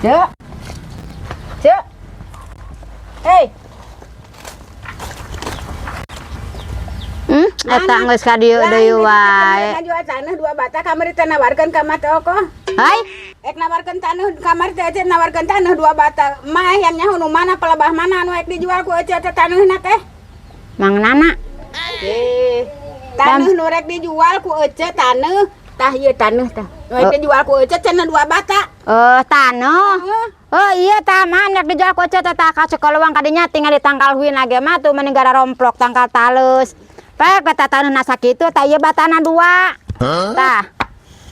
Cek. Cek. Hei. Eta geus ka dieu deui wae. Ngajual tanah 2 bata kamari teh nawarkeun ka mah teh oko. Hai, Ek nawarkeun tanah kamari teh aja nawarkeun tanah 2 bata. Mah yang nyaho nu mana pelebah mana anu ek dijual ku ece teh tanahna teh? Mang Nana. Tanah nu rek dijual ku ece tanah. Tah ieu tanah tah. Nu rek dijual ku ece cenah 2 bata. Taneuh. Oh iya tah man nek dijual ku teh tah ka sekolawang kadinya tinggal ditangkal huin lage mah tuh mending gara romplok tangkal talus. Pek beta taneuh na sakitu tah ieu batana 2. Tah.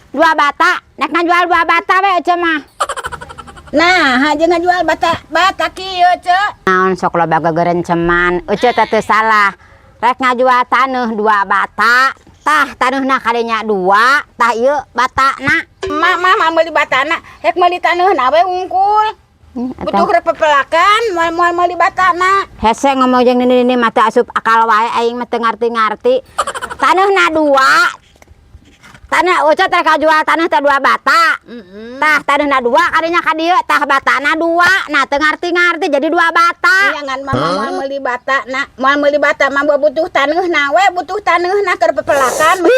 2 bata, nek ngajual 2 bata we ece mah. Nah, haja ngajual bata kieu ce. Naon sok loba gegerenceman, ece teh teu salah. Rek ngajual taneuh 2 bata. Tah taneuhna kadinya 2, tah ieu batana. Mah meuli batana, hek meuli taneuhna we unggul. Butuh rek pepelakan, moal meuli batana. Hese ngomong jeung nini mah teu asup akal wae aing mah teu ngarti-ngarti. Taneuhna 2. Tanah uca teh kajual tanah teh 2 bata. Tah taneuhna 2 kadinya ka dieu tah batana 2. Nah teu ngarti-ngarti jadi 2 bata. Jangan mama moal meuli batana, moal meuli bata mah butuh taneuhna we, butuh taneuhna keur pepelakan.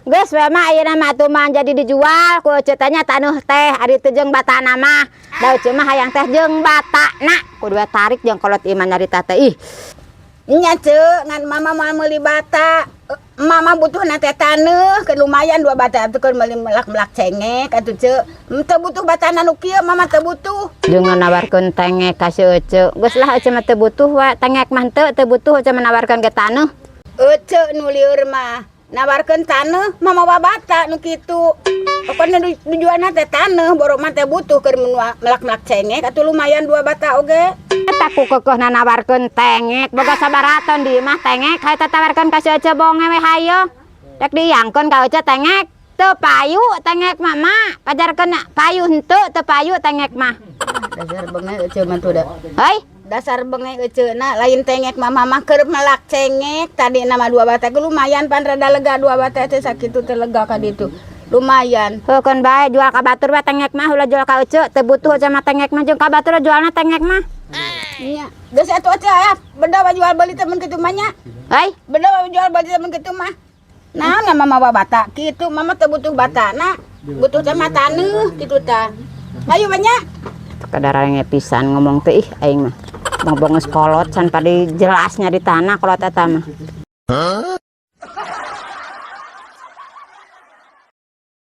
Geus we mah ayeuna mah atuh mah jadi dijual ku ece teh nya taneuh teh ari teu jeung batana mah. Da ece mah hayang teh jeung batana. Kudu we tarik jeung kolot iman nyarita teh ih. Nya ceuk ngan mama moal meuli bata. Mama butuh teh taneuh ke lumayan 2 bata atuh keur meuli melak-melak cengek atuh ceuk. Teu butuh batana nu kieu mama teu butuh. Jeung nawarkeun tengek ka si ece. Geus lah ece mah teu butuh we tengek mah teu butuh ece menawarkeun ke taneuh. Ece nu lieur mah nawarkeun taneuh mama bata nu kitu. Pokona tujuanna teh taneuh borok mah teh butuh keur melak-melak cengek atuh lumayan 2 bata oge. Eta ku keukeuhna nawarkeun tengek boga sabaraton di mah tengek hayu tawarkeun ka si ece bonge we hayo. Rek diangkeun ka ece tengek teu payu tengek mama pajarkeun payu henteu teu payu tengek mah. Dasar bengek ece mah tuh da. Hei, Dasar bengek eceuna lain tengek mah mama keur melak cengek tadi nama 2 bata ge lumayan pan rada lega 2 bata teh sakitu teh lega ka ditu. Lumayan. heukeun bae jual ka batur we tengek mah ulah jual ka ece teu butuh ece mah tengek mah jeung ka batur jualna tengek mah. Nya, geus atuh ece aya beda we jual beli temen kitu mah nya. Hei, Beda we jual beli temen kitu mah. Nah, mama bata kitu mama teu butuh batana, butuh teh mah taneuh kitu tah. Hayu banyak. kadarenge pisan ngomong teh ih aing mah. Bong-bong geus kolot can padi jelasnya di tanah kolot eta mah.